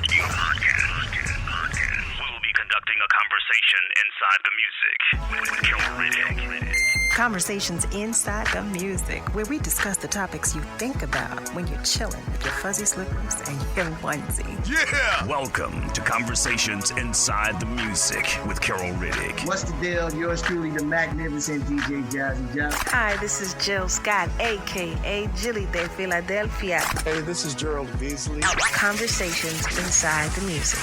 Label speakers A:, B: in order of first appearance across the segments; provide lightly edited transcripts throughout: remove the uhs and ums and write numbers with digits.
A: We'll be conducting a conversation inside the music with Carol Riddick.
B: Conversations Inside the Music, where we discuss the topics you think about when you're chilling with your fuzzy slippers and your onesie.
A: Yeah! Welcome to Conversations Inside the Music with Carol Riddick.
C: What's the deal? Yours truly, the magnificent DJ Jazzy Josh.
B: Hi, this is Jill Scott, a.k.a. Jilly de Philadelphia.
D: Hey, this is Gerald Beasley.
B: Conversations Inside the Music.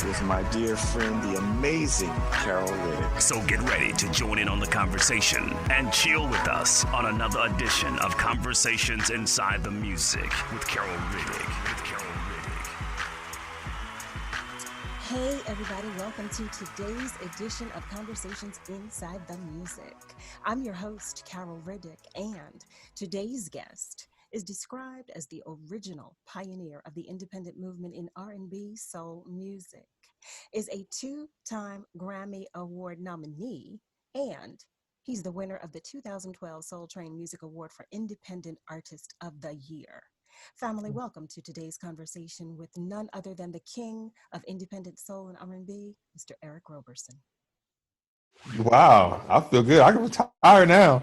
D: With my dear friend, the amazing Carol Riddick.
A: So get ready to join in on the conversation and chill with us on another edition of Conversations Inside the Music with Carol Riddick.
E: Hey everybody, welcome to today's edition of Conversations Inside the Music. I'm your host, Carol Riddick, and today's guest is described as the original pioneer of the independent movement in R&B soul music, is a two-time Grammy Award nominee, and he's the winner of the 2012 Soul Train Music Award for Independent Artist of the Year. Family, welcome to today's conversation with none other than the king of independent soul and R&B, Mr. Eric Roberson.
F: Wow, I feel good. I can retire now.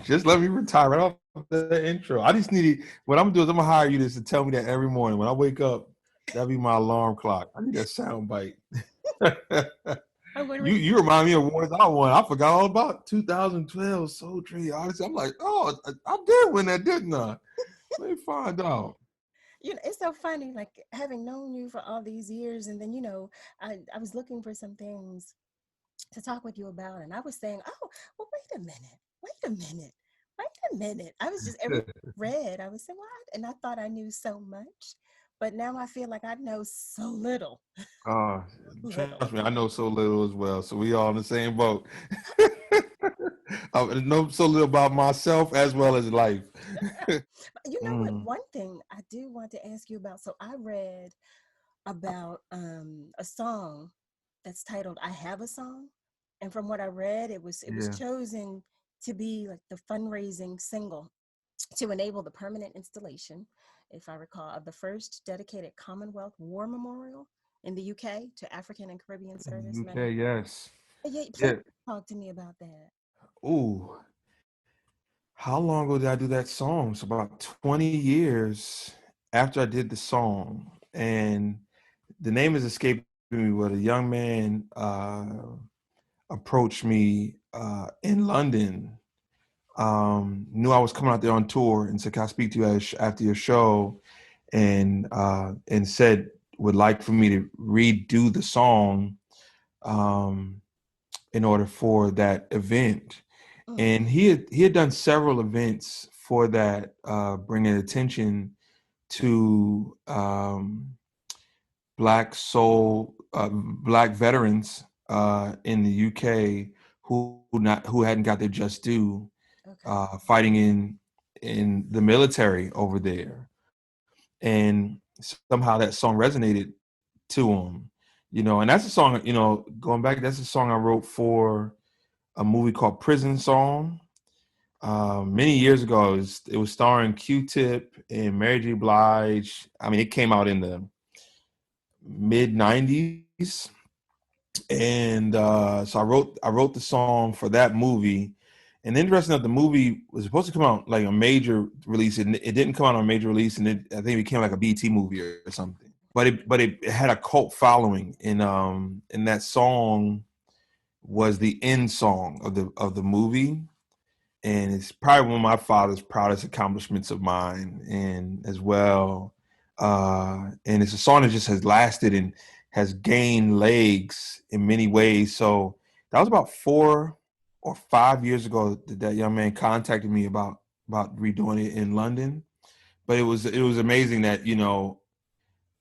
F: Just let me retire right off the intro. I just need what I'm doing is I'm gonna hire you to tell me that every morning when I wake up. That'll be my alarm clock. I need that sound bite. You remind me of awards I won. I forgot all about 2012 Soul Train Artist. I'm like, oh, I did win that, didn't I? Let me find out.
E: You know, it's so funny, like having known you for all these years, and then I was looking for some things to talk with you about, and I was saying, oh, well, wait a minute. I was just read. I was saying, what? And I thought I knew so much, but now I feel like I know so little.
F: Trust me, I know so little as well. So we all in the same boat. I know so little about myself as well as life.
E: You know what? One thing I do want to ask you about. So I read about a song that's titled "I Have a Song," and from what I read, it was chosen to be like the fundraising single to enable the permanent installation, if I recall, of the first dedicated Commonwealth War Memorial in the UK to African and Caribbean servicemen.
F: UK, yes.
E: Please talk to me about that.
F: Ooh, how long ago did I do that song? It's about 20 years after I did the song, and the name is escaping me. But a young man approached me in London, knew I was coming out there on tour, and said, "Can I speak to you after your show?" And said would like for me to redo the song in order for that event. And he had done several events for that, bringing attention to Black veterans in the UK who hadn't got their just due, fighting in the military over there, and somehow that song resonated to him, and that's a song, going back, that's a song I wrote for a movie called Prison Song. Many years ago, it was starring Q-Tip and Mary J. Blige. I mean, it came out in the mid-90s. And so I wrote the song for that movie. And interesting enough, the movie was supposed to come out like a major release. It didn't come out on a major release, and I think it became like a BT movie or something. But it had a cult following, and that song was the end song of the movie, and it's probably one of my father's proudest accomplishments of mine, and as well, and it's a song that just has lasted and has gained legs in many ways. So that was about 4 or 5 years ago that young man contacted me about redoing it in London. But it was amazing that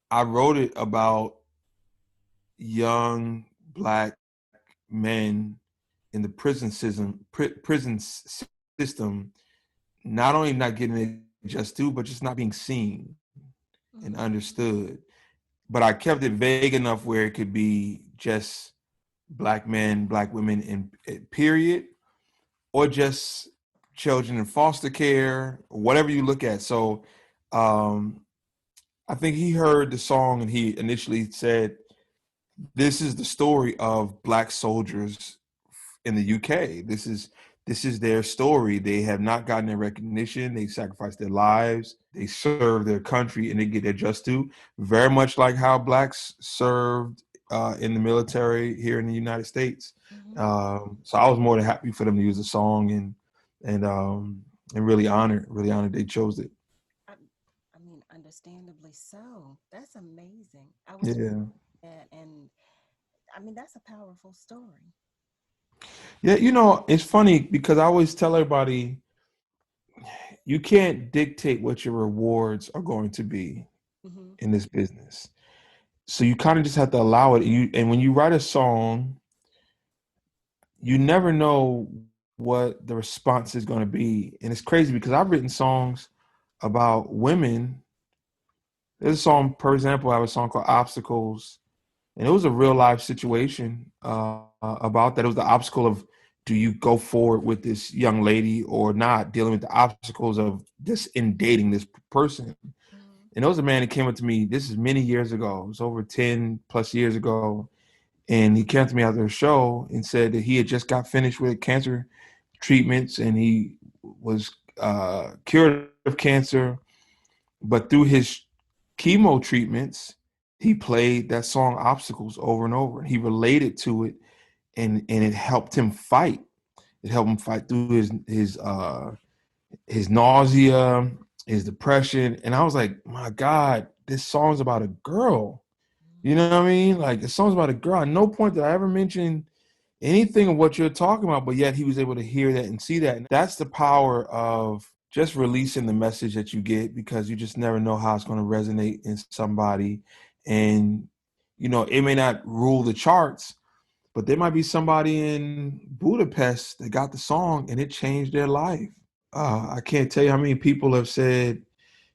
F: I wrote it about young Black men in the prison system, not only not getting it just due, but just not being seen and understood. But I kept it vague enough where it could be just Black men, Black women in period, or just children in foster care, or whatever you look at. So I think he heard the song and he initially said, "This is the story of Black soldiers in the UK. This is their story. They have not gotten their recognition. They sacrificed their lives. They serve their country, and they get their just due. Very much like how Blacks served in the military here in the United States. So I was more than happy for them to use the song and really honored they chose it.
E: I, I mean, understandably so. That's amazing. I was just
F: Yeah.
E: that, and I mean, that's a powerful story.
F: Yeah, it's funny because I always tell everybody you can't dictate what your rewards are going to be
E: Hmm.
F: in this business. So you kind of just have to allow it. And when you write a song, you never know what the response is going to be. And it's crazy because I've written songs about women. There's a song, for example, I have a song called Obstacles, and it was a real life situation about that. It was the obstacle of, do you go forward with this young lady or not, dealing with the obstacles of just in dating this person.
E: Hmm.
F: And there was a man that came up to me, this is many years ago, it was over 10 plus years ago. And he came up to me after a show and said that he had just got finished with cancer treatments and he was cured of cancer. But through his chemo treatments, he played that song Obstacles over and over. He related to it and it helped him fight. It helped him fight through his nausea, his depression. And I was like, my God, this song's about a girl. You know what I mean? Like, the song's about a girl. At no point did I ever mention anything of what you're talking about, but yet he was able to hear that and see that. And that's the power of just releasing the message that you get, because you just never know how it's going to resonate in somebody. And, it may not rule the charts, but there might be somebody in Budapest that got the song and it changed their life. I can't tell you how many people have said,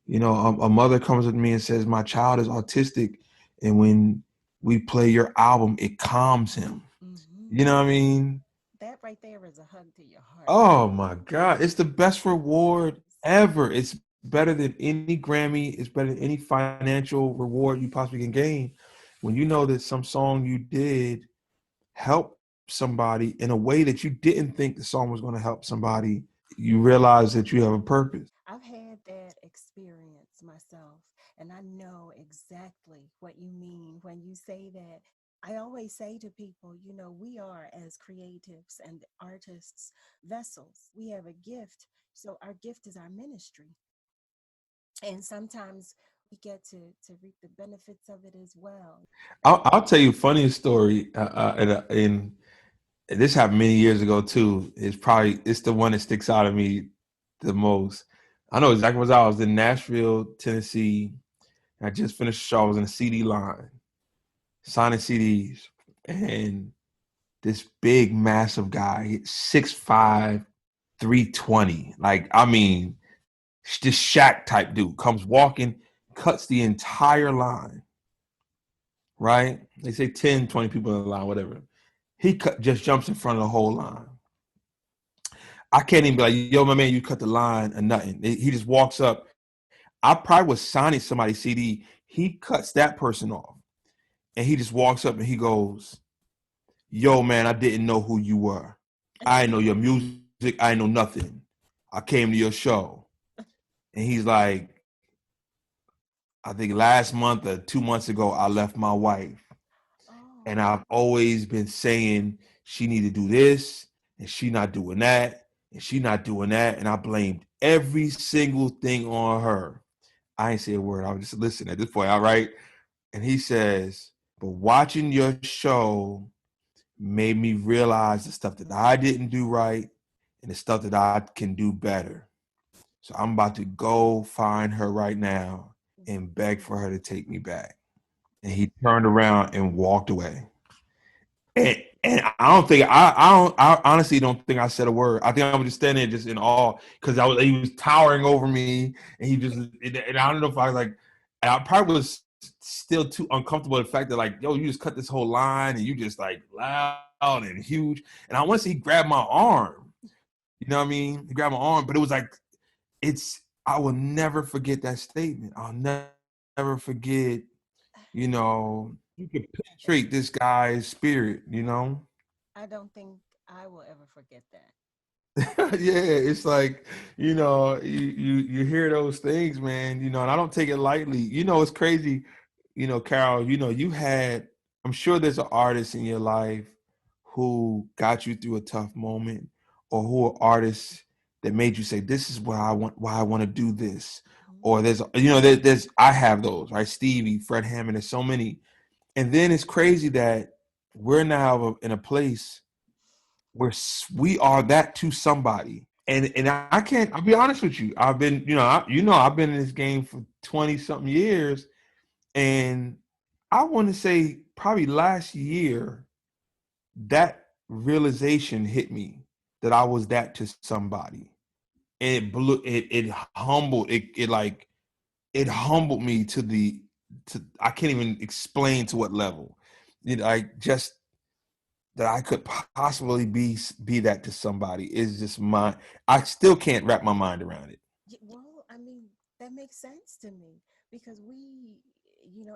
F: a mother comes with me and says, my child is autistic. And when we play your album, it calms him.
E: Hmm.
F: You know what I mean?
E: That right there is a hug to your heart.
F: Oh my God. It's the best reward ever. It's better than any Grammy. It's better than any financial reward you possibly can gain. When you know that some song you did help somebody in a way that you didn't think the song was going to help somebody, you realize that you have a purpose.
E: I've had that experience myself, and I know exactly what you mean when you say that. I always say to people, we are, as creatives and artists, vessels. We have a gift. So our gift is our ministry. And sometimes we get to reap the benefits of it as well.
F: I'll tell you a funny story. And this happened many years ago too. It's the one that sticks out of me the most. I know exactly what I was in Nashville, Tennessee. I just finished a show. I was in a CD line, signing CDs, and this big, massive guy, 6'5", 320. Like, I mean, this Shaq type dude comes walking, cuts the entire line, right? They say 10, 20 people in the line, whatever. Just jumps in front of the whole line. I can't even be like, yo, my man, you cut the line or nothing. He just walks up. I probably was signing somebody's CD. He cuts that person off. And he just walks up and he goes, yo, man, I didn't know who you were. I didn't know your music. I didn't know nothing. I came to your show. And he's like, I think last month or 2 months ago, I left my wife.
E: Oh,
F: And I've always been saying she need to do this and she not doing that and she not doing that. And I blamed every single thing on her. I ain't say a word. I was just listening at this point. All right. And he says, but watching your show made me realize the stuff that I didn't do right and the stuff that I can do better. So I'm about to go find her right now and beg for her to take me back. And he turned around and walked away. And I honestly don't think I said a word. I think I was just standing there just in awe because he was towering over me and and I don't know if I was like, and I probably was still too uncomfortable with the fact that, like, yo, you just cut this whole line and you just like loud and huge. And I once he grabbed my arm, you know what I mean? He grabbed my arm, but it was like, I will never forget that statement. I'll never never forget, you could penetrate this guy's spirit,
E: I don't think I will ever forget that.
F: Yeah, it's like, you hear those things, man, and I don't take it lightly. It's crazy, Carol, I'm sure there's an artist in your life who got you through a tough moment, or who are artists that made you say, this is why I want to do this.
E: Mhm.
F: Or I have those, right? Stevie, Fred Hammond, there's so many. And then it's crazy that we're now in a place where we are that to somebody. And I can't. I'll be honest with you. I've been, I've been in this game for 20 something years, and I want to say probably last year that realization hit me that I was that to somebody, and it humbled it humbled me to I can't even explain to what level, like just that I could possibly be that to somebody is just I still can't wrap my mind around it.
E: Well, I mean, that makes sense to me because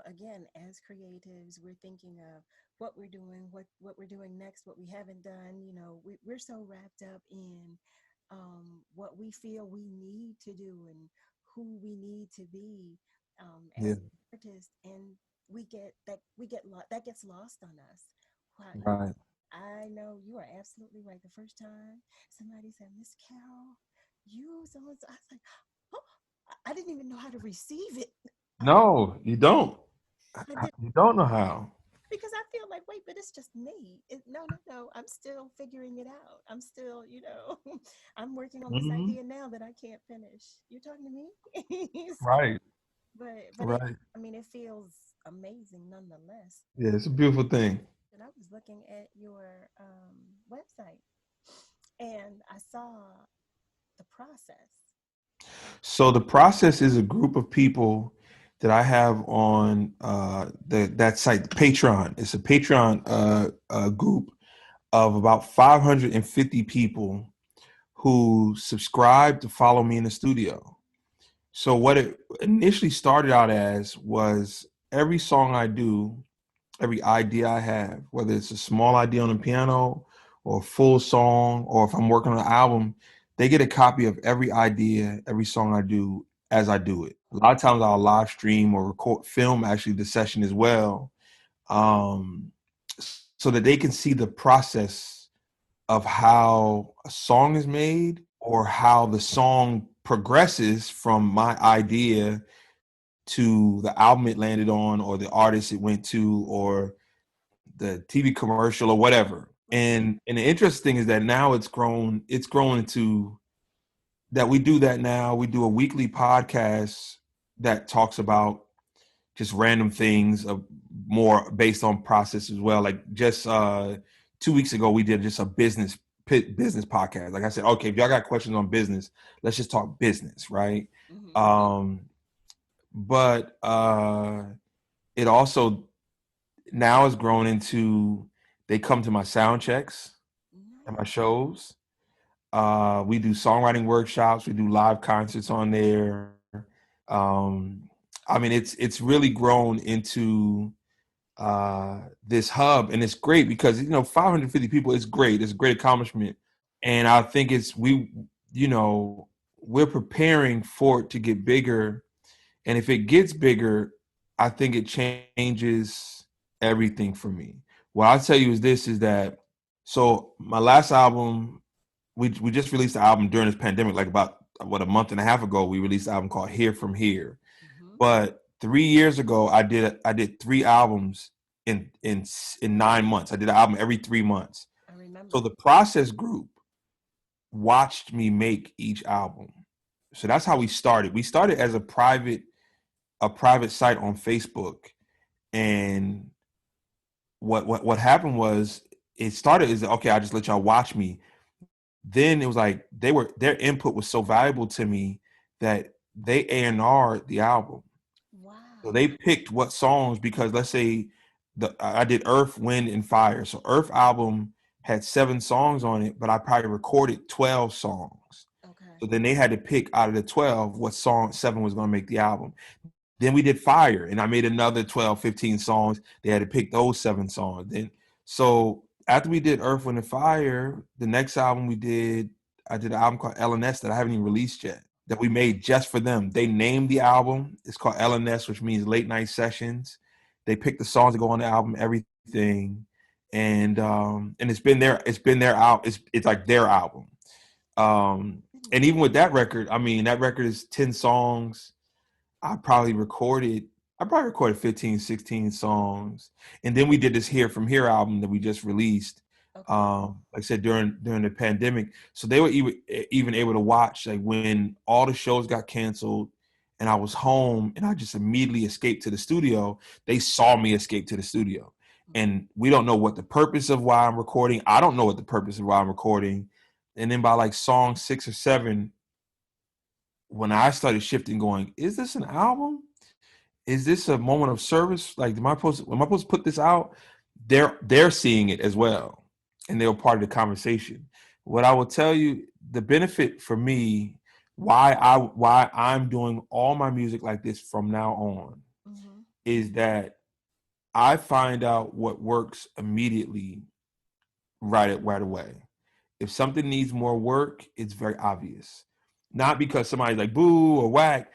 E: again, as creatives, we're thinking of what we're doing, what we're doing next, what we haven't done. We're so wrapped up in what we feel we need to do and who we need to be
F: Yeah,
E: as artists, and that gets lost on us. Wow,
F: right.
E: I know you are absolutely right. The first time somebody said, Miss Carol, you so and so, I was like, oh, I didn't even know how to receive it. I,
F: No, you don't.
E: I did
F: You don't know how.
E: because I feel like, wait, but it's just me. No, no, no. I'm still figuring it out. I'm still, I'm working on this
F: Hmm.
E: idea now that I can't finish. You're talking to me,
F: Right,
E: but
F: right.
E: I mean, it feels amazing nonetheless.
F: Yeah, it's a beautiful thing.
E: And I was looking at your website, and I saw the process.
F: So the process is a group of people that I have on that site, Patreon. It's a Patreon group of about 550 people who subscribe to follow me in the studio. So what it initially started out as was every song I do, every idea I have, whether it's a small idea on the piano or a full song, or if I'm working on an album, they get a copy of every idea, every song I do as I do it. A lot of times I'll live stream or record, film actually the session as well, um, so that they can see the process of how a song is made or how the song progresses from my idea to the album it landed on or the artist it went to or the TV commercial or whatever. And the interesting thing is that now it's grown into that we do that now. We do a weekly podcast that talks about just random things of more based on process as well. Like just 2 weeks ago, we did just a business podcast. Like I said, okay, if y'all got questions on business, let's just talk business, right?
E: Mm-hmm.
F: But it also now has grown into they come to my sound checks and my
E: Nice.
F: shows. We do songwriting workshops. We do live concerts on there. Um, I mean, it's really grown into this hub, and it's great because 550 people. It's great. It's a great accomplishment, and I think you know, we're preparing for it to get bigger. And if it gets bigger, I think it changes everything for me. What I'll tell you is that so my last album, we just released the album during this pandemic, like about a month and a half ago. We released an album called Here From Here.
E: Mm-hmm.
F: But 3 years ago, I did 3 albums in 9 months. I did an album every 3 months.
E: I remember.
F: So the process group watched me make each album. So that's how we started. We started as a private site on Facebook, and what happened was it started is okay. I just let y'all watch me. Then it was like their input was so valuable to me that they A&R'd the album. So
E: Wow.
F: they picked what songs because let's say I did Earth, Wind, and Fire. So Earth album had 7 songs on it, but I probably recorded 12 songs.
E: Okay.
F: So then they had to pick out of the 12 what song 7 was going to make the album. Then we did Fire, and I made another 12, 15 songs. They had to pick those 7 songs. Then, so after we did Earth, Wind, and Fire, the next album I did an album called LNS that I haven't even released yet, that we made just for them. They named the album. It's called LNS, which means Late Night Sessions. They picked the songs that go on the album, everything. And it's been their album. It's like their album. And even with that record, I mean, that record is 10 songs. I probably recorded 15, 16 songs. And then we did this Here From Here album that we just released.
E: Okay.
F: Like I said, during the pandemic. So they were even able to watch, like, when all the shows got canceled and I was home and I just immediately escaped to the studio. They saw me escape to the studio. And we don't know what the purpose of why I'm recording. I don't know what the purpose of why I'm recording. And then by like song 6 or 7, when I started shifting, going, is this an album? Is this a moment of service? Like, am I supposed to put this out? They're seeing it as well, and they were part of the conversation. What I will tell you, the benefit for me, why I'm doing all my music like this from now on, is that I find out what works immediately, right away. If something needs more work, it's very obvious. Not because somebody's like boo or whack.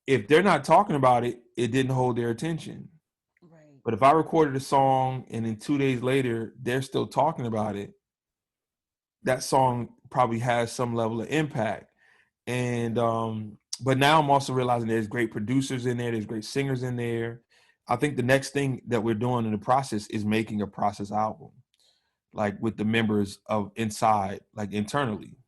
F: If they're not talking about it, it didn't hold their attention.
E: Right.
F: But if I recorded a song and then 2 days later they're still talking about it, that song probably has some level of impact. And but now I'm also realizing there's great producers in there, there's great singers in there. I think the next thing that we're doing in the process is making a process album, like with the members of inside, like internally.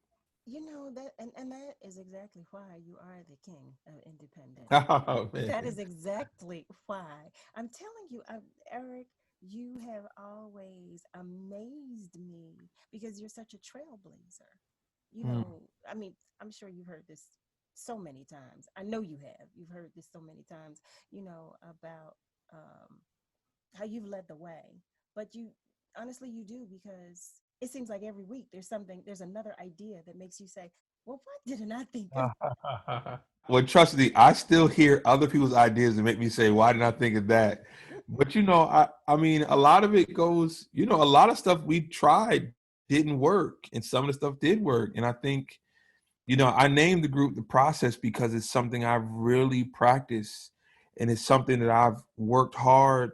E: You know that, and that is exactly why you are the king of independent.
F: Oh,
E: That
F: man.
E: is exactly why. I'm telling you, Eric, you have always amazed me because you're such a trailblazer. You
F: Mm.
E: know, I mean, I'm sure you've heard this so many times. I know you have. You've heard this so many times, about um, how you've led the way. But you, honestly, you do, because it seems like every week there's another idea that makes you say, well, why didn't I think of?
F: Well, trust me, I still hear other people's ideas that make me say, why didn't I think of that? But I mean, a lot of it goes, a lot of stuff we tried didn't work, and some of the stuff did work. And I think, I named the group The Process because it's something I've really practiced, and it's something that I've worked hard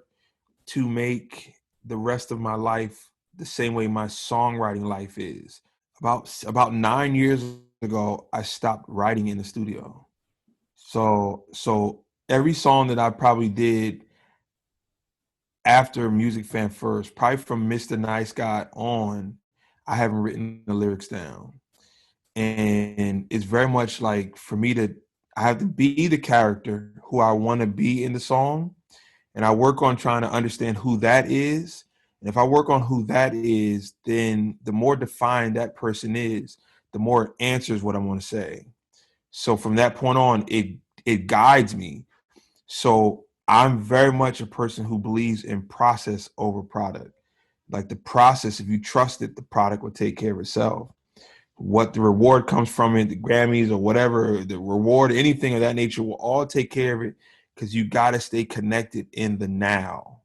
F: to make the rest of my life the same way my songwriting life is. About 9 years ago, I stopped writing in the studio. So every song that I probably did after Music Fan First, probably from Mr. Nice Guy on, I haven't written the lyrics down. And it's very much like, for me I have to be the character who I want to be in the song. And I work on trying to understand who that is. And if I work on who that is, then the more defined that person is, the more it answers what I want to say. So from that point on, it guides me. So I'm very much a person who believes in process over product. Like, the process, if you trust it, the product will take care of itself. What the reward comes from it, the Grammys or whatever, the reward, anything of that nature, will all take care of it, because you got to stay connected in the now.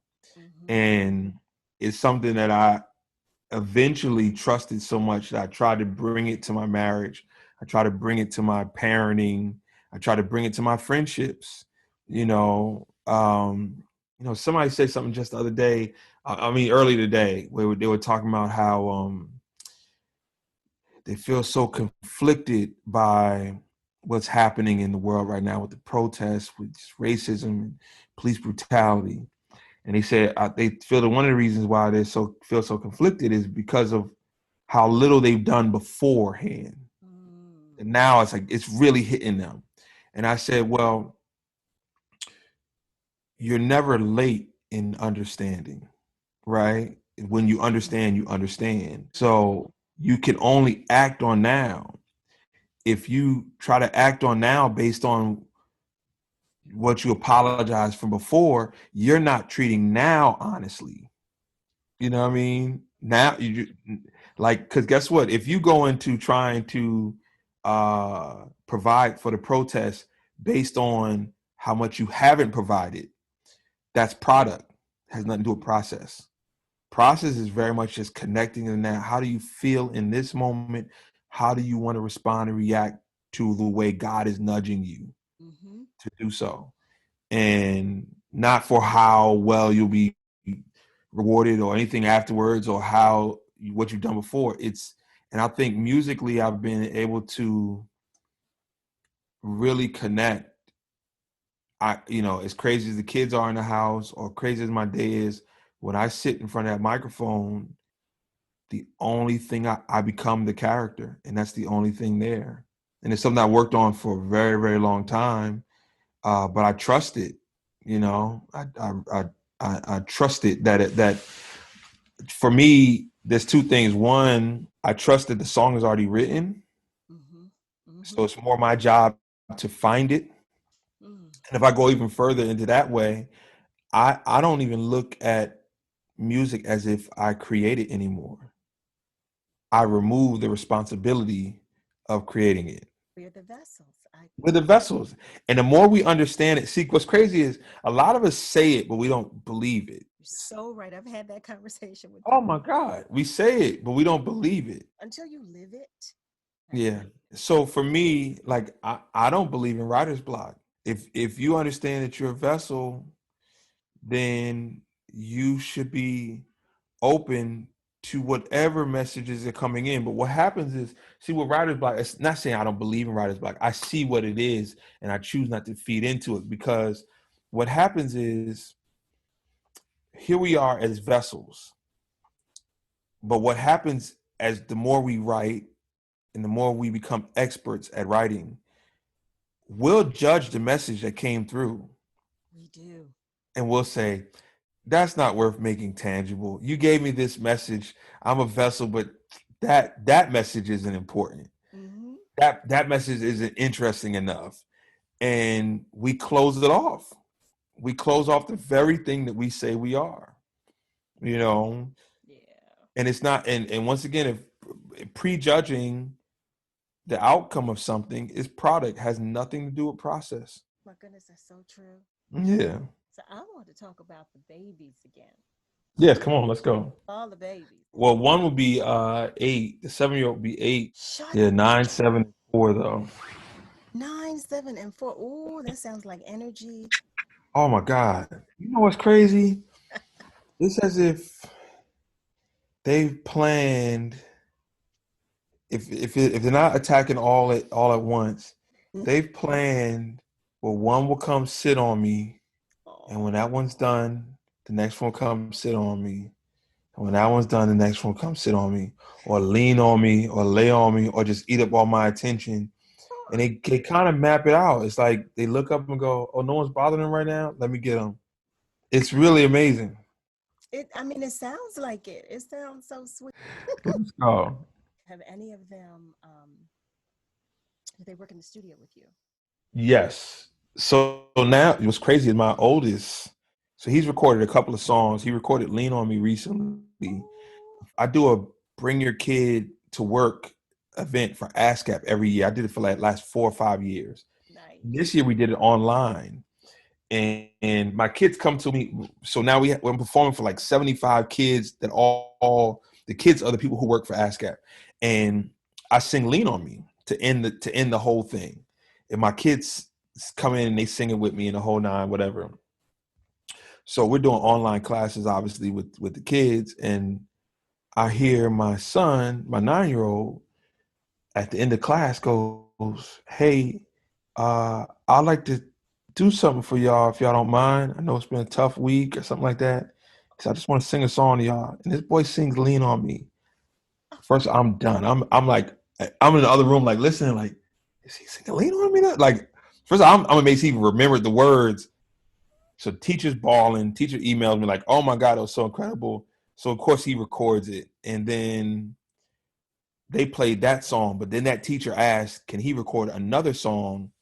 F: And it's something that I eventually trusted so much that I tried to bring it to my marriage. I try to bring it to my parenting. I try to bring it to my friendships. Somebody said something just the other day. Early today, where they were talking about how they feel so conflicted by what's happening in the world right now with the protests, with racism and police brutality. And they said they feel that one of the reasons why they feel so conflicted is because of how little they've done beforehand. And now it's like it's really hitting them. And I said, well, you're never late in understanding, right? When you understand, you understand. So you can only act on now. If you try to act on now based on what you apologized from before, you're not treating now honestly. You know what I mean? Now because guess what? If you go into trying to provide for the protest based on how much you haven't provided. That's product. Has nothing to do with process. Process is very much just connecting in that. How do you feel in this moment? How do you want to respond and react to the way God is nudging you to do so? And not for how well you'll be rewarded or anything afterwards or what you've done before. And I think musically I've been able to really connect. As crazy as the kids are in the house or crazy as my day is, when I sit in front of that microphone, the only thing I become the character, and that's the only thing there. And it's something I worked on for a very, very long time, but I trust it. I trust it that for me, there's two things. One, I trust that the song is already written, so it's more my job to find it. And if I go even further into that way, I don't even look at music as if I create it anymore. I remove the responsibility of creating it.
E: We're the vessels.
F: We're the vessels. And the more we understand it, see, what's crazy is a lot of us say it, but we don't believe it.
E: You're so right. I've had that conversation with
F: Oh my God. We say it, but we don't believe it.
E: Until you live it.
F: Yeah. So for me, like I don't believe in writer's block. If you understand that you're a vessel, then you should be open to whatever messages are coming in. But what happens is, see, with writer's block, it's not saying I don't believe in writer's block. I see what it is and I choose not to feed into it, because what happens is, here we are as vessels. But what happens as the more we write and the more we become experts at writing, we'll judge the message that came through.
E: We do.
F: And we'll say, that's not worth making tangible. You gave me this message. I'm a vessel, but that message isn't important. That message isn't interesting enough. And we close it off. We close off the very thing that we say we are. Yeah. And it's not, and once again, if prejudging the outcome of something is product, has nothing to do with process.
E: My goodness, that's so true.
F: Yeah.
E: So I want to talk about the babies again.
F: Yes, come on, let's go.
E: All the babies.
F: Well, one would be 8. The 7-year-old would be 8. Yeah, 9, 7, and 4 though.
E: 9, 7, and 4. Oh, that sounds like energy.
F: Oh my God! You know what's crazy? It's as if they've planned. If they're not attacking all at once, they've planned. Well, one will come sit on me, and when that one's done, the next one will come sit on me. And when that one's done, the next one will come sit on me, or lean on me, or lay on me, or just eat up all my attention. And they kind of map it out. It's like they look up and go, "Oh, no one's bothering them right now. Let me get them." It's really amazing.
E: It sounds like it. It sounds so sweet.
F: Let's go.
E: Have any of them, do they work in the studio with you?
F: Yes. So now what's crazy is my oldest. So he's recorded a couple of songs. He recorded "Lean on Me" recently. I do a Bring Your Kid to Work event for ASCAP every year. I did it for like last 4 or 5 years.
E: Nice.
F: This year we did it online. And my kids come to me. So now we're performing for like 75 kids that all the kids are the people who work for ASCAP. And I sing "Lean on Me" to end the whole thing. And my kids come in and they sing it with me in the whole nine, whatever. So we're doing online classes, obviously, with the kids. And I hear my son, my 9-year-old, at the end of class goes, "Hey, I'd like to do something for y'all if y'all don't mind. I know it's been a tough week," or something like that. So I just want to sing a song to y'all. And this boy sings "Lean on Me." First, I'm done. I'm like, I'm in the other room, like listening, like, is he singing "Lean on Me"? Like, first, I'm amazed he even remembered the words. So teacher's bawling. Teacher emailed me like, "Oh my God, it was so incredible." So of course he records it, and then they played that song. But then that teacher asked, "Can he record another song?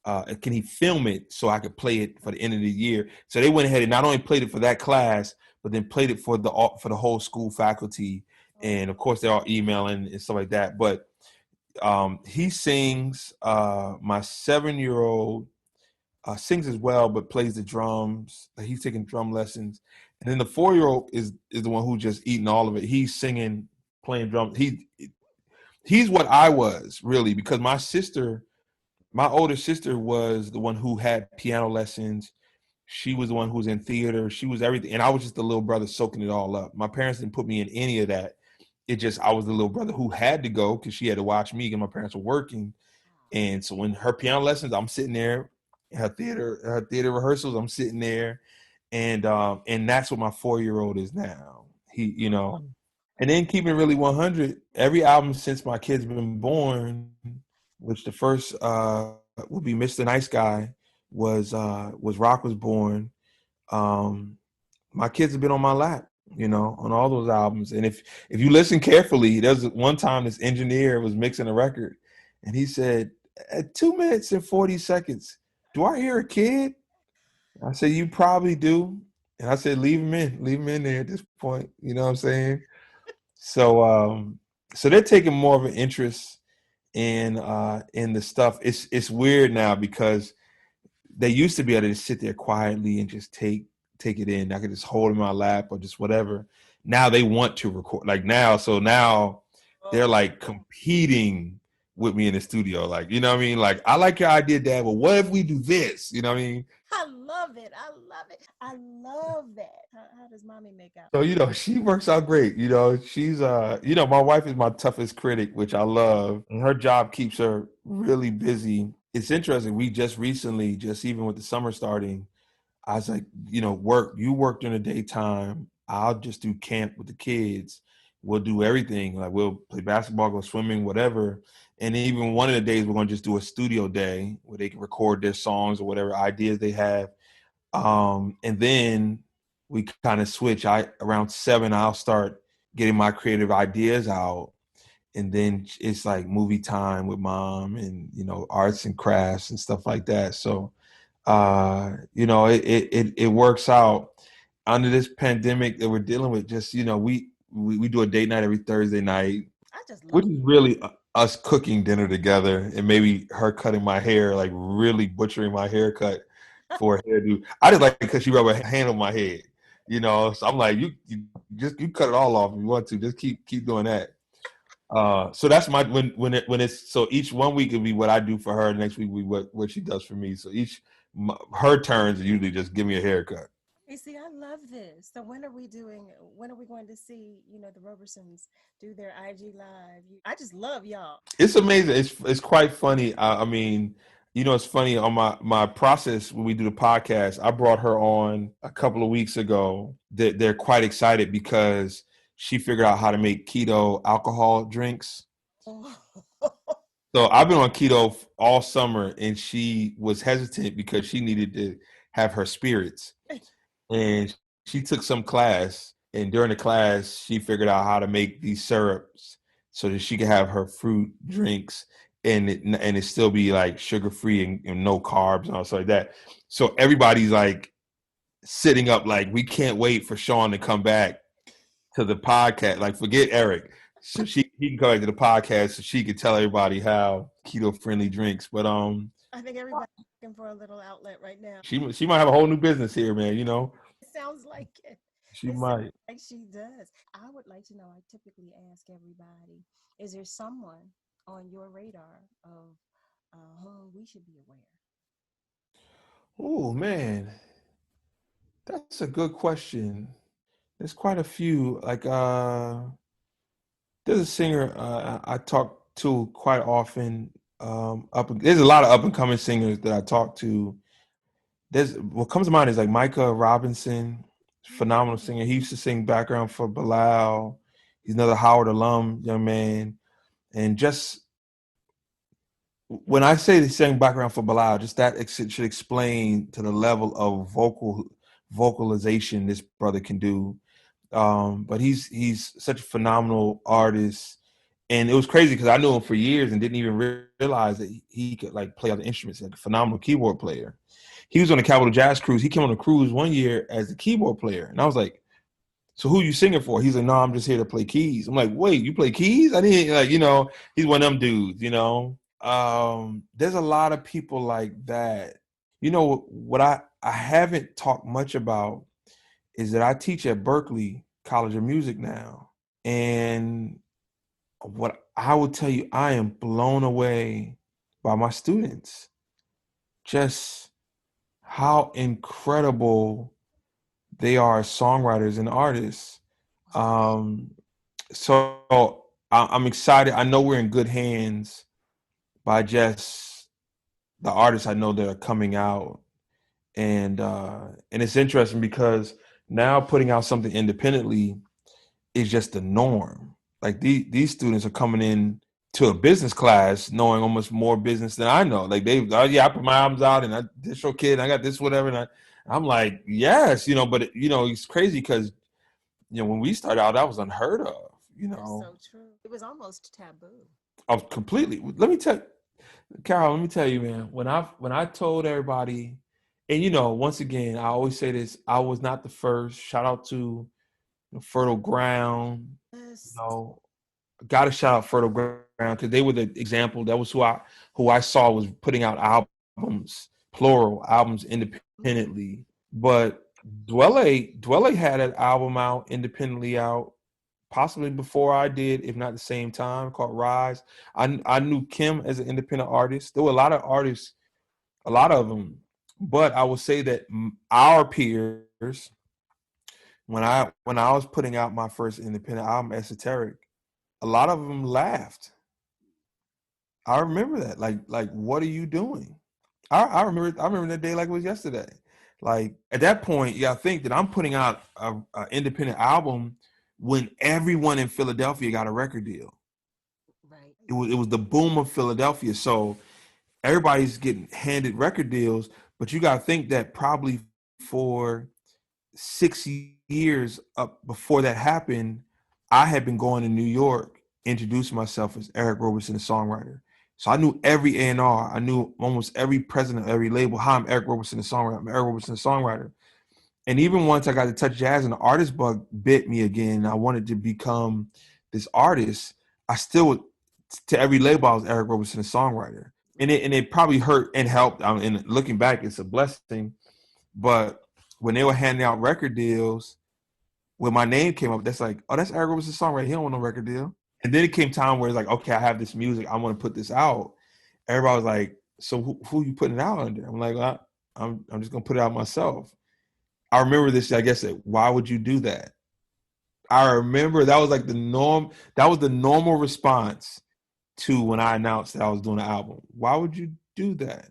F: Can he film it so I could play it for the end of the year?" So they went ahead and not only played it for that class, but then played it for the whole school faculty. And of course, they're all emailing and stuff like that. But he sings. My 7-year-old sings as well, but plays the drums. Like, he's taking drum lessons. And then the 4-year-old is the one who's just eating all of it. He's singing, playing drums. He's what I was, really, because my older sister was the one who had piano lessons. She was the one who was in theater. She was everything. And I was just the little brother soaking it all up. My parents didn't put me in any of that. I was the little brother who had to go because she had to watch me because my parents were working. And so when her piano lessons, I'm sitting there. Her theater rehearsals, I'm sitting there. And that's what my 4-year-old is now. And then keeping it really 100, every album since my kid's been born, which the first would be Mr. Nice Guy, was Rock Was Born. My kids have been on my lap, on all those albums. And if you listen carefully, there's one time this engineer was mixing a record, and he said, at 2 minutes and 40 seconds, do I hear a kid? I said, you probably do. And I said, leave him in there at this point. You know what I'm saying? So they're taking more of an interest in the stuff. It's weird now because they used to be able to just sit there quietly and just take it in. I could just hold it in my lap or just whatever. Now they want to record so now they're like competing with me in the studio. Like, you know what I mean? Like, I like your idea, Dad, but what if we do this? You know what I mean?
E: I love it. I love that. How does mommy make out?
F: So, she works out great. She's, my wife is my toughest critic, which I love. And her job keeps her really busy. It's interesting. We just recently, even with the summer starting, I was like, you work during the daytime. I'll just do camp with the kids. We'll do everything. Like, we'll play basketball, go swimming, whatever. And even one of the days, we're going to just do a studio day where they can record their songs or whatever ideas they have. And then we kind of switch. Around 7, I'll start getting my creative ideas out. And then it's like movie time with Mom and, arts and crafts and stuff like that. So, it works out. Under this pandemic that we're dealing with, just, we do a date night every Thursday night, which is really us cooking dinner together and maybe her cutting my hair, like really butchering my haircut for a hairdo. I just like it because she rub her hand on my head, so I'm like, you cut it all off if you want to, just keep doing that. So that's my, when it's, so each one week it'll be what I do for her. The next week will be what she does for me. So her turns are usually just give me a haircut.
E: You see, I love this. So when are we going to see, the Robersons do their IG Live? I just love y'all.
F: It's amazing. It's quite funny. I mean, it's funny on my process when we do the podcast, I brought her on a couple of weeks ago. They're quite excited because she figured out how to make keto alcohol drinks. So I've been on keto all summer, and she was hesitant because she needed to have her spirits. And she took some class, and during the class, she figured out how to make these syrups so that she could have her fruit drinks and it still be like sugar-free and no carbs and all stuff like that. So everybody's like sitting up like, we can't wait for Sean to come back to the podcast. Like, forget Eric. So he can come back to the podcast so she can tell everybody how keto-friendly drinks. But
E: I think everybody's looking for a little outlet right now.
F: She might have a whole new business here, man,
E: It sounds like it.
F: She might.
E: Like she does. I would like to know, I typically ask everybody, is there someone on your radar of whom we should be aware?
F: Oh, man. That's a good question. There's quite a few. Like, there's a singer I talk to quite often. There's a lot of up and coming singers that I talk to. What comes to mind is like Micah Robinson, phenomenal singer. He used to sing background for Bilal. He's another Howard alum, young man. And just when I say he sang background for Bilal, just that should explain to the level of vocalization this brother can do. But he's such a phenomenal artist. And it was crazy because I knew him for years and didn't even realize that he could like play other instruments, like a phenomenal keyboard player. He was on the Capitol Jazz Cruise. He came on a cruise one year as a keyboard player. And I was like, so who you singing for? He's like, no, I'm just here to play keys. I'm like, wait, you play keys? I didn't, he's one of them dudes, There's a lot of people like that. You know what I haven't talked much about is that I teach at Berkeley College of Music now. And what I will tell you, I am blown away by my students. Just how incredible they are as songwriters and artists. Um, so I'm excited. I know we're in good hands by just the artists I know that are coming out. And it's interesting because now putting out something independently is just the norm. Like these students are coming in to a business class knowing almost more business than I know. Like I put my albums out and this your kid and I got this whatever, and I'm like, yes, but it's crazy because when we started out that was unheard of.
E: That's so true. It was almost taboo.
F: I was completely. Carol, let me tell you, man. When I told everybody, and once again, I always say this: I was not the first. Shout out to Fertile Ground.
E: Yes.
F: Got to shout out Fertile Ground because they were the example. That was who I saw was putting out albums, plural albums, independently. But Dwelle had an album out independently out, possibly before I did, if not the same time, called Rise. I knew Kim as an independent artist. There were a lot of artists, a lot of them. But I will say that our peers, when I was putting out my first independent album, Esoteric, a lot of them laughed. I remember that. Like, what are you doing? I remember that day like it was yesterday. Like at that point, I think that I'm putting out an independent album when everyone in Philadelphia got a record deal.
E: Right.
F: It was the boom of Philadelphia. So everybody's getting handed record deals, but you got to think that probably for 6 years up before that happened, I had been going to New York, introducing myself as Eric Roberson, a songwriter. So I knew every A&R. I knew almost every president of every label. Hi, I'm Eric Roberson, a songwriter. I'm Eric Roberson, a songwriter. And even once I got to touch jazz and the artist bug bit me again, and I wanted to become this artist, I still would, to every label, I was Eric Roberson, a songwriter. And it probably hurt and helped. And looking back, it's a blessing. But when they were handing out record deals, when my name came up, that's like, oh, that's Eric Roberson, songwriter. He don't want no record deal. And then it came time where it's like, okay, I have this music. I want to put this out. Everybody was like, so who you putting it out under? I'm like, I'm just going to put it out myself. I remember this, I guess, why would you do that? I remember that was like the norm. That was the normal response to when I announced that I was doing an album. Why would you do that?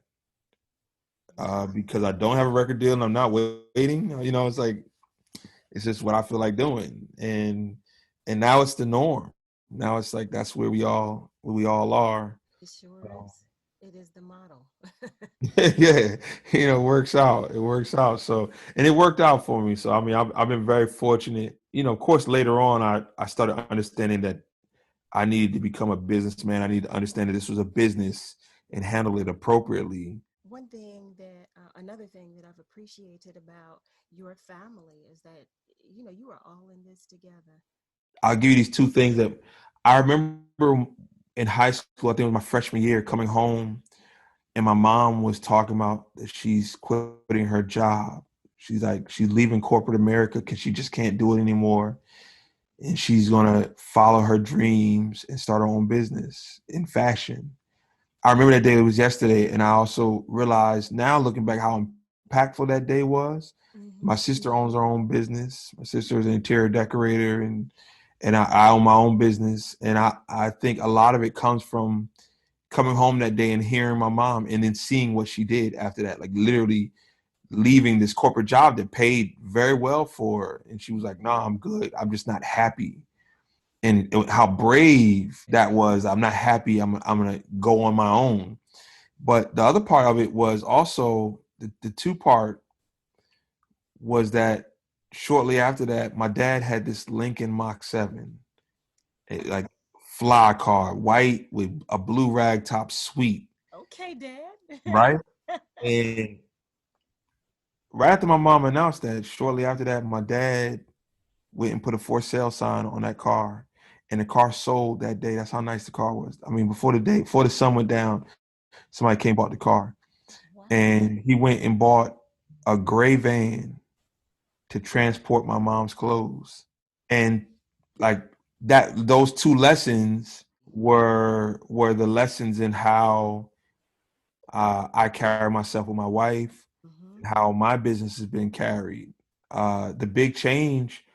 F: Because I don't have a record deal and I'm not waiting. It's like, it's just what I feel like doing. And now it's the norm. Now it's like, that's where we all are.
E: It sure is. It is the model.
F: Yeah, it works out. It works out. So, and it worked out for me. So, I mean, I've been very fortunate. Of course, later on, I started understanding that I needed to become a businessman. I needed to understand that this was a business and handle it appropriately.
E: Another thing that I've appreciated about your family is that, you are all in this together.
F: I'll give you these two things that I remember in high school. I think it was my freshman year, coming home, and my mom was talking about that she's quitting her job. She's like, she's leaving corporate America because she just can't do it anymore. And she's going to follow her dreams and start her own business in fashion. I remember that day, it was yesterday. And I also realized now, looking back, how impactful that day was. Mm-hmm. My sister owns her own business. My sister is an interior decorator, and I own my own business. And I think a lot of it comes from coming home that day and hearing my mom and then seeing what she did after that, like literally leaving this corporate job that paid very well for her. And she was like, no, I'm good. I'm just not happy. And how brave that was. I'm not happy. I'm going to go on my own. But the other part of it was also the two part was that shortly after that, my dad had this Lincoln Mach 7, like fly car, white with a blue rag top suite.
E: Okay, Dad.
F: Right? And right after my mom announced that, shortly after that, my dad went and put a for sale sign on that car. And the car sold that day. That's how nice the car was. I mean, before the sun went down, somebody came bought the car. Wow. and he went and bought a gray van to transport my mom's clothes. And like that, those two lessons were the lessons in how I carry myself with my wife, how my business has been carried. The big change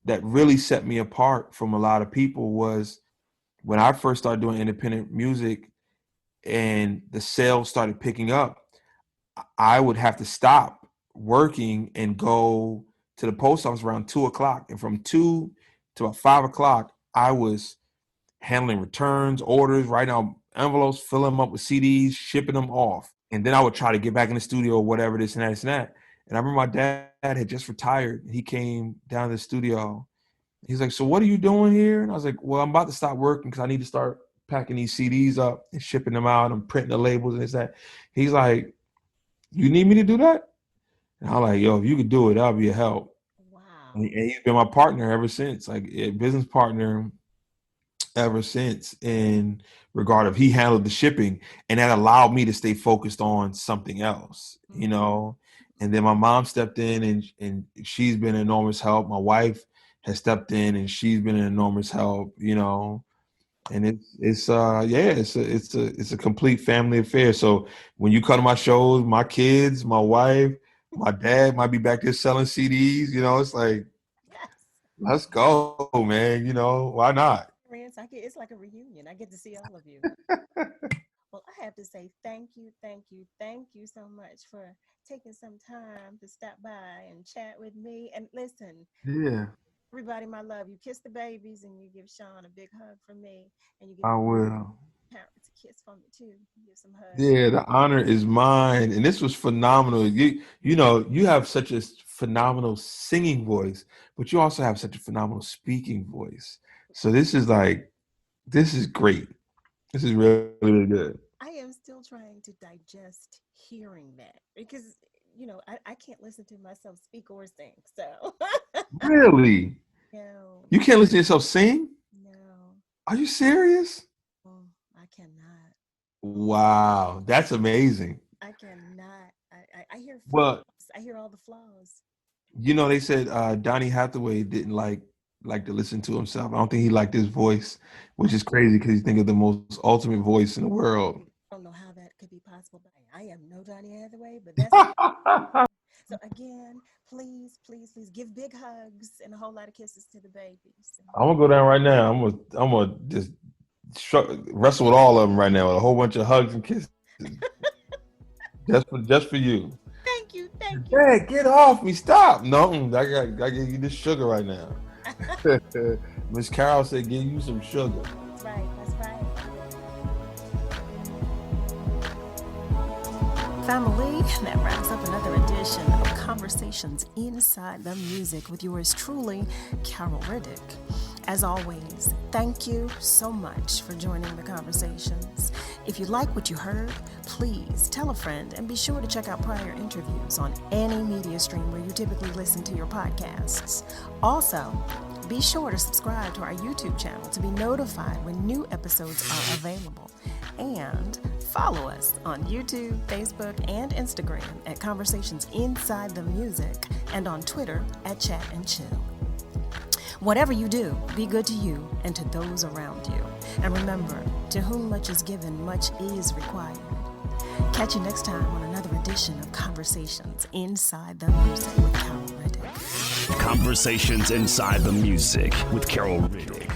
F: that really set me apart from a lot of people was when I first started doing independent music and the sales started picking up. I would have to stop working and go to the post office around 2:00. And from 2 to about 5:00, I was handling returns, orders, writing out envelopes, filling them up with CDs, shipping them off. And then I would try to get back in the studio or whatever, this and that, this and that. And I remember my dad had just retired. He came down to the studio. He's like, "So what are you doing here?" And I was like, "Well, I'm about to stop working because I need to start packing these CDs up and shipping them out and printing the labels and this, that." He's like, "You need me to do that?" And I'm like, "Yo, if you could do it, that'll be a help."
E: Wow.
F: And he's been my partner ever since, like a business partner ever since, in regard of he handled the shipping, and that allowed me to stay focused on something else, you know. And then my mom stepped in, and she's been an enormous help. My wife has stepped in, and she's been an enormous help, you know. And it's a complete family affair. So when you come to my shows, my kids, my wife, my dad might be back there selling CDs, you know. It's like,
E: Yes.
F: let's go, man. You know, why not?
E: It's like a reunion. I get to see all of you. Well, I have to say thank you so much for taking some time to stop by and chat with me. And listen,
F: Yeah,
E: everybody, my love, you kiss the babies and you give Sean a big hug from me, and you give
F: I will.
E: parents a kiss from me too. You give some hugs.
F: Yeah, the honor is mine. And this was phenomenal. You know, you have such a phenomenal singing voice, but you also have such a phenomenal speaking voice. So this is great. This is really, really good.
E: I am still trying to digest hearing that because, I can't listen to myself speak or sing. So,
F: Really?
E: no,
F: You can't listen to yourself sing?
E: no,
F: Are you serious?
E: I cannot.
F: Wow, that's amazing.
E: I cannot. I hear flaws.
F: Well,
E: I hear all the flaws.
F: you know, they said Donny Hathaway didn't like to listen to himself. I don't think he liked his voice, which is crazy because you think of the most ultimate voice in the world.
E: I don't know how that could be possible, but I am no Donny Hathaway, but that's so again, please, please, please give big hugs and a whole lot of kisses to the babies.
F: I'm gonna go down right now. I'm gonna just wrestle with all of them right now with a whole bunch of hugs and kisses, just for you.
E: Thank you.
F: Hey, get off me! Stop! No, I got give you this sugar right now. Miss Carol said, "Give you some sugar."
E: That's right.
B: Family, that wraps up another edition of Conversations Inside the Music with yours truly, Carol Riddick. As always, thank you so much for joining the conversations. If you like what you heard, please tell a friend and be sure to check out prior interviews on any media stream where you typically listen to your podcasts. Also, be sure to subscribe to our YouTube channel to be notified when new episodes are available. And follow us on YouTube, Facebook, and Instagram at Conversations Inside the Music and on Twitter at Chat and Chill. Whatever you do, be good to you and to those around you. And remember, to whom much is given, much is required. Catch you next time on another edition of Conversations Inside the Music with Carol Riddick.
A: Conversations Inside the Music with Carol Riddick.